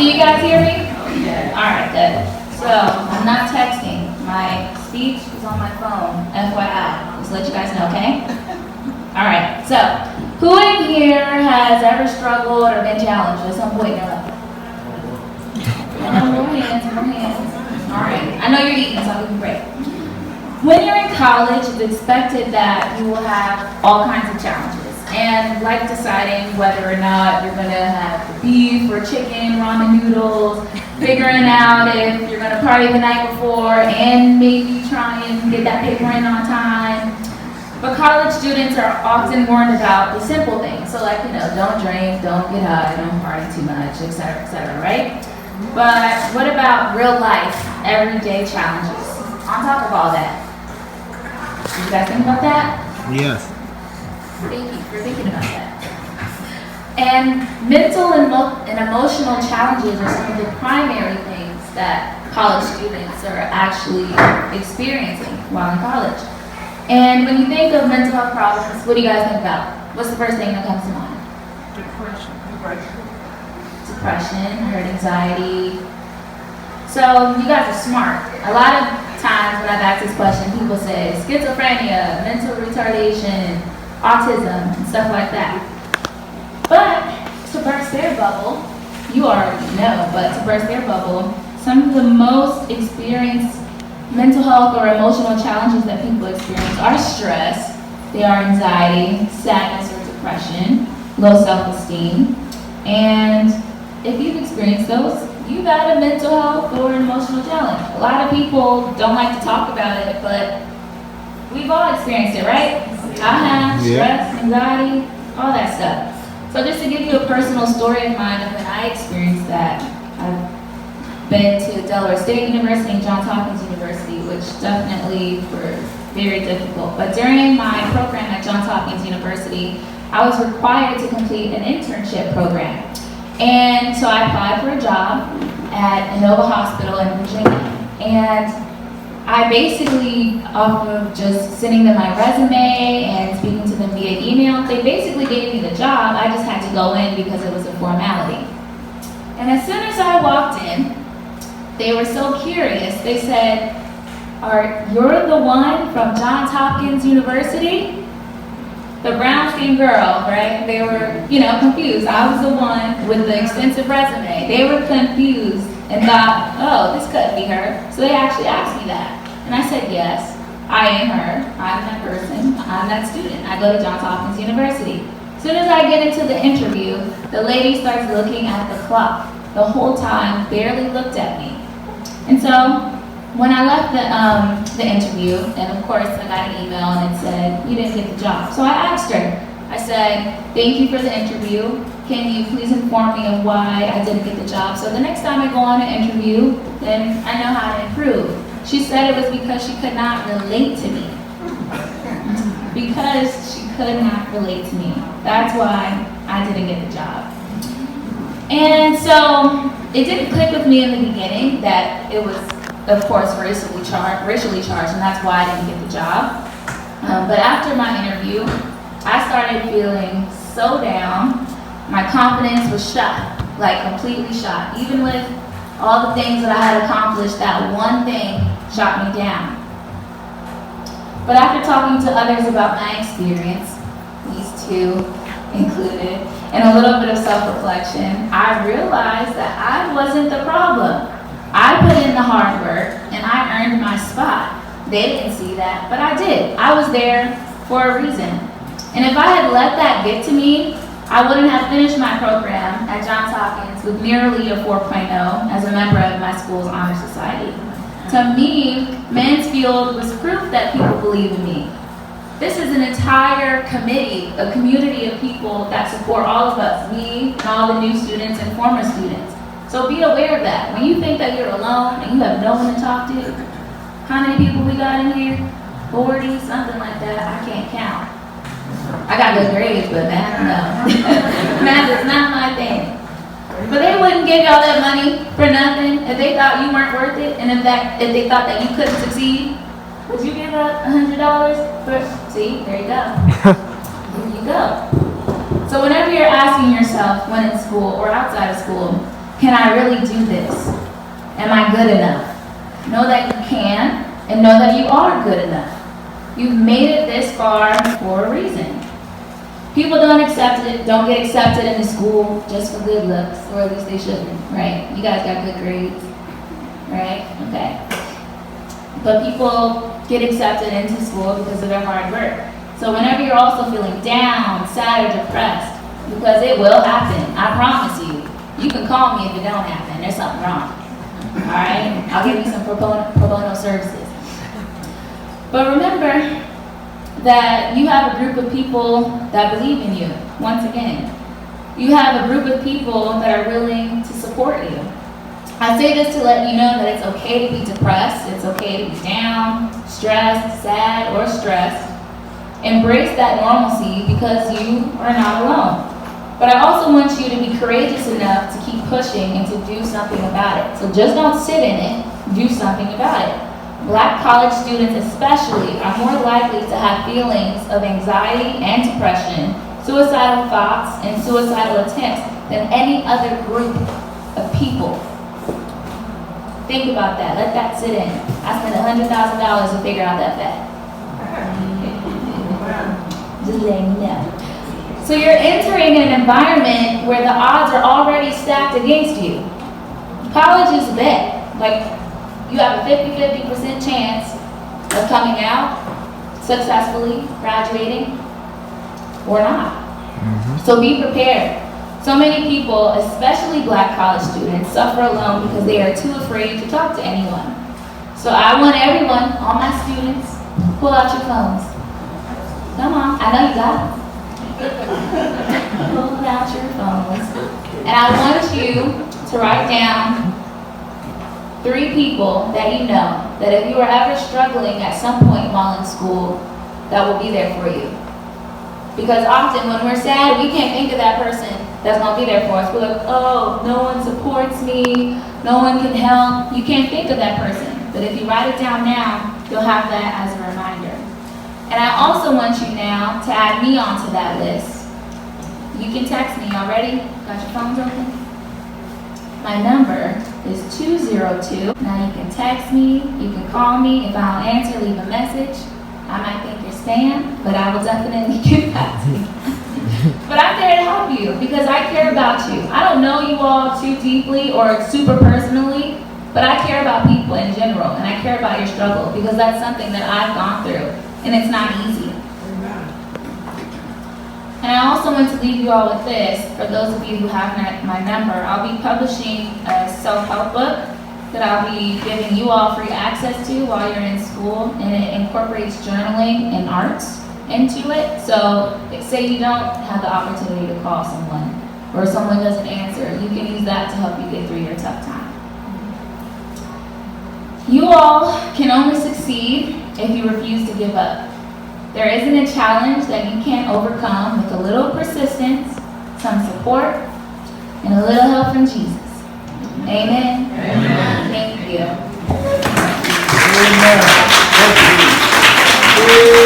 Do you guys hear me? Alright, good. So, I'm not texting. My speech is on my phone, FYI. Just let you guys know, okay? Alright, so, who in here has ever struggled or been challenged at some point in their life? More hands, more hands. Alright, I know you're eating, so I'll give you a break. When you're in college, it's expected that you will have all kinds of challenges. And like deciding whether or not you're gonna have beef or chicken, ramen noodles, figuring out if you're gonna party the night before, and maybe try and get that paper in on time. But college students are often warned about the simple things. So like, don't drink, don't get high, don't party too much, et cetera, right? But what about real life, everyday challenges? On top of all that. Did you guys think about that? Yes. Thank you for thinking about that. And mental and emotional challenges are some of the primary things that college students are actually experiencing while in college. And when you think of mental health problems, what do you guys think about? What's the first thing that comes to mind? Depression, hurt, anxiety. So you guys are smart. A lot of times when I've asked this question, people say schizophrenia, mental retardation, autism, and stuff like that. But to burst their bubble, you already know, but to burst their bubble, some of the most experienced mental health or emotional challenges that people experience are stress, they are anxiety, sadness or depression, low self-esteem, and if you've experienced those, you've had a mental health or emotional challenge. A lot of people don't like to talk about it, but we've all experienced it, right? I have stress, anxiety, all that stuff. So just to give you a personal story of mine of when I experienced that, I've been to Delaware State University and Johns Hopkins University, which definitely were very difficult. But during my program at Johns Hopkins University, I was required to complete an internship program. And so I applied for a job at Inova Hospital in Virginia. And I basically, off of just sending them my resume and speaking to them via email, they basically gave me the job. I just had to go in because it was a formality. And as soon as I walked in, they were so curious. They said, "You're the one from Johns Hopkins University?" The brown-skinned girl, right? They were, confused. I was the one with the extensive resume. They were confused and thought, oh, this couldn't be her. So they actually asked me that. And I said, yes, I am her. I'm that person. I'm that student. I go to Johns Hopkins University. As soon as I get into the interview, the lady starts looking at the clock. The whole time, barely looked at me. And so when I left the interview, and of course I got an email and it said, you didn't get the job. So I asked her, I said, thank you for the interview. Can you please inform me of why I didn't get the job? So the next time I go on an interview, then I know how to improve. She said it was because she could not relate to me. Because she could not relate to me. That's why I didn't get the job. And so it didn't click with me in the beginning that it was, of course, racially charged, and that's why I didn't get the job. But after my interview, I started feeling so down. My confidence was shot, like completely shot. Even with all the things that I had accomplished, that one thing shot me down. But after talking to others about my experience, these two included, and a little bit of self-reflection, I realized that I wasn't the problem. I put in the hard work and I earned my spot. They didn't see that, but I did. I was there for a reason. And if I had let that get to me, I wouldn't have finished my program at Johns Hopkins with nearly a 4.0 as a member of my school's honor society. To me, Mansfield was proof that people believe in me. This is an entire committee, a community of people that support all of us, me and all the new students and former students. So be aware of that. When you think that you're alone and you have no one to talk to, how many people we got in here? 40, something like that, I can't count. I got good grades, but math, no. Math is not my thing. But they wouldn't give y'all that money for nothing if they thought you weren't worth it, and if they thought that you couldn't succeed. Would you give up $100 for? See, there you go. There you go. So whenever you're asking yourself, when in school or outside of school, Can I really do this? Am I good enough? Know that you can, and know that you are good enough. You've made it this far for a reason. People don't get accepted into school just for good looks, or at least they shouldn't, right? You guys got good grades, right? Okay. But people get accepted into school because of their hard work. So whenever you're also feeling down, sad, or depressed, because it will happen, I promise you. You can call me if it don't happen. There's something wrong. All right? I'll give you some pro bono services. But remember that you have a group of people that believe in you. Once again, you have a group of people that are willing to support you. I say this to let you know that it's okay to be depressed. It's okay to be down, stressed, sad, or stressed. Embrace that normalcy because you are not alone. But I also want you to be courageous enough to keep pushing and to do something about it. So just don't sit in it, do something about it. Black college students especially are more likely to have feelings of anxiety and depression, suicidal thoughts, and suicidal attempts than any other group of people. Think about that. Let that sit in. I spent $100,000 to figure out that fact. Just letting you know. So you're entering an environment where the odds are already stacked against you. College is a bet. Like, you have a 50% chance of coming out successfully, graduating, or not. So be prepared. So many people, especially black college students, suffer alone because they are too afraid to talk to anyone. So I want everyone, all my students, pull out your phones. Come on, I know you got them. Pull out your phones. And I want you to write down 3 people that you know, that if you are ever struggling at some point while in school, that will be there for you. Because often when we're sad, we can't think of that person that's going to be there for us. We're like, oh, no one supports me, no one can help. You can't think of that person. But if you write it down now, you'll have that as a reminder. And I also want you now to add me onto that list. You can text me. Y'all ready? Got your phones open? My number is 202. Now you can text me, you can call me. If I don't answer, leave a message. I might think you're spam, but I will definitely get back to you. But I'm there to help you because I care about you. I don't know you all too deeply or super personally, but I care about people in general, and I care about your struggle because that's something that I've gone through, and it's not easy. And I also want to leave you all with this. For those of you who have my number, I'll be publishing a self-help book that I'll be giving you all free access to while you're in school, and it incorporates journaling and arts into it. So say you don't have the opportunity to call someone or someone doesn't answer, you can use that to help you get through your tough time. You all can only succeed if you refuse to give up. There isn't a challenge that you can't overcome with a little persistence, some support, and a little help from Jesus. Amen? Amen. Thank you. Amen.